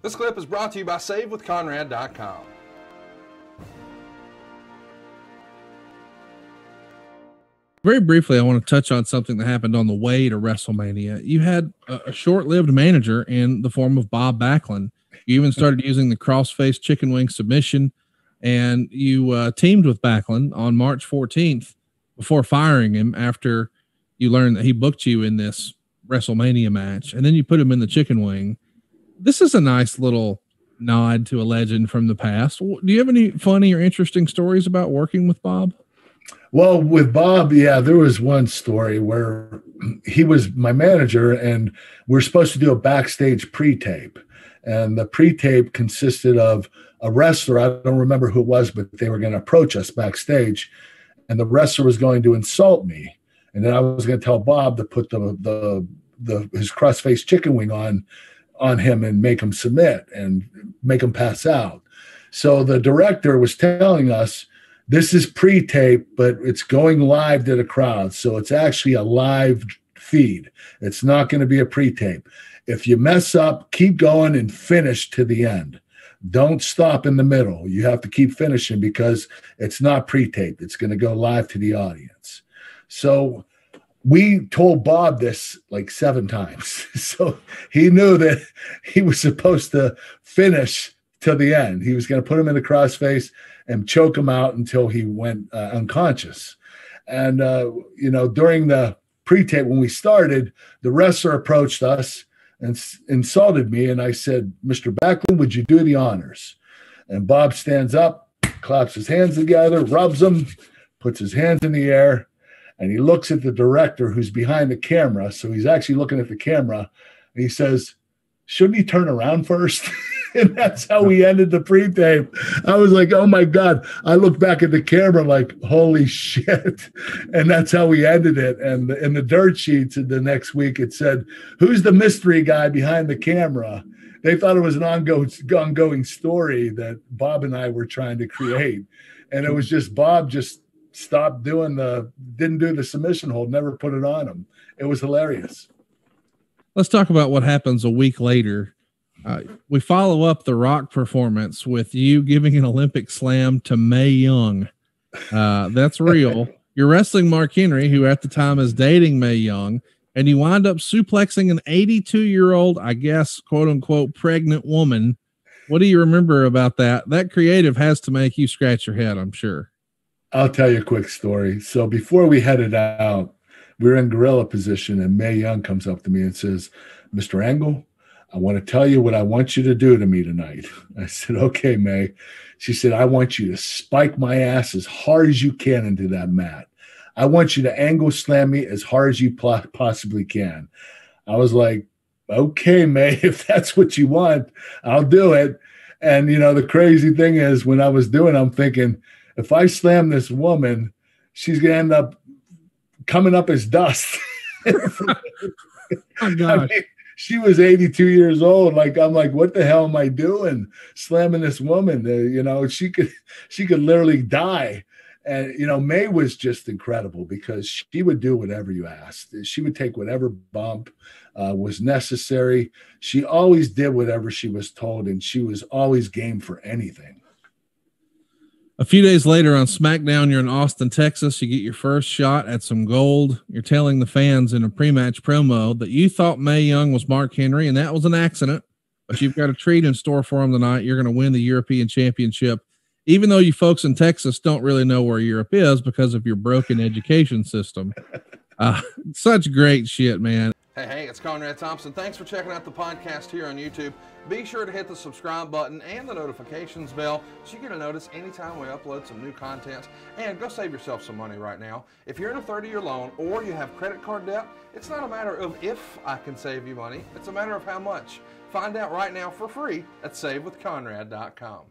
This clip is brought to you by SaveWithConrad.com. Very briefly, I want to touch on something that happened on the way to WrestleMania. You had a short-lived manager in the form of Bob Backlund. You even started using the cross-face chicken wing submission, and you teamed with Backlund on March 14th before firing him after you learned that he booked you in this WrestleMania match, and then you put him in the chicken wing. This is a nice little nod to a legend from the past. Do you have any funny or interesting stories about working with Bob? Well, with Bob, yeah, there was one story where he was my manager and we're supposed to do a backstage pre-tape. And the pre-tape consisted of a wrestler. I don't remember who it was, but they were going to approach us backstage and the wrestler was going to insult me. And then I was going to tell Bob to put his cross-face chicken wing on him and make him submit and make him pass out. So the director was telling us, this is pre-tape, but it's going live to the crowd. So it's actually a live feed. It's not going to be a pre-tape. If you mess up, keep going and finish to the end. Don't stop in the middle. You have to keep finishing because it's not pre-tape. It's going to go live to the audience. So we told Bob this like 7 times. So he knew that he was supposed to finish till the end. He was going to put him in the crossface and choke him out until he went unconscious. And, during the pre-tape, when we started, the wrestler approached us and insulted me. And I said, Mr. Backlund, would you do the honors? And Bob stands up, claps his hands together, rubs them, puts his hands in the air, and he looks at the director who's behind the camera. So he's actually looking at the camera. And he says, shouldn't he turn around first? And that's how we ended the pre-tape. I was like, oh my God. I looked back at the camera like, holy shit. And that's how we ended it. And in the dirt sheets the next week, it said, who's the mystery guy behind the camera? They thought it was an ongoing story that Bob and I were trying to create. And it was just Bob just stopped didn't do the submission hold, never put it on him. It was hilarious. Let's talk about what happens a week later. We follow up the Rock performance with you giving an Olympic slam to Mae Young. That's real. You're wrestling Mark Henry, who at the time is dating Mae Young, and you wind up suplexing an 82-year-old, I guess, quote unquote, pregnant woman. What do you remember about that? That creative has to make you scratch your head, I'm sure. I'll tell you a quick story. So before we headed out, we were in gorilla position, and Mae Young comes up to me and says, Mr. Angle, I want to tell you what I want you to do to me tonight. I said, okay, Mae. She said, I want you to spike my ass as hard as you can into that mat. I want you to angle slam me as hard as you possibly can. I was like, okay, Mae, if that's what you want, I'll do it. And, the crazy thing is when I was doing it, I'm thinking, if I slam this woman, she's going to end up coming up as dust. Oh, gosh. I mean, she was 82 years old. I'm like, what the hell am I doing? Slamming this woman, she could literally die. And, Mae was just incredible because she would do whatever you asked. She would take whatever bump was necessary. She always did whatever she was told, and she was always game for anything. A few days later on SmackDown, you're in Austin, Texas. You get your first shot at some gold. You're telling the fans in a pre-match promo that you thought Mae Young was Mark Henry, and that was an accident. But you've got a treat in store for him tonight. You're going to win the European Championship, even though you folks in Texas don't really know where Europe is because of your broken education system. Such great shit, man. Hey, it's Conrad Thompson. Thanks for checking out the podcast here on YouTube. Be sure to hit the subscribe button and the notifications bell so you get a notice anytime we upload some new content. And go save yourself some money right now. If you're in a 30-year loan or you have credit card debt, it's not a matter of if I can save you money. It's a matter of how much. Find out right now for free at SaveWithConrad.com.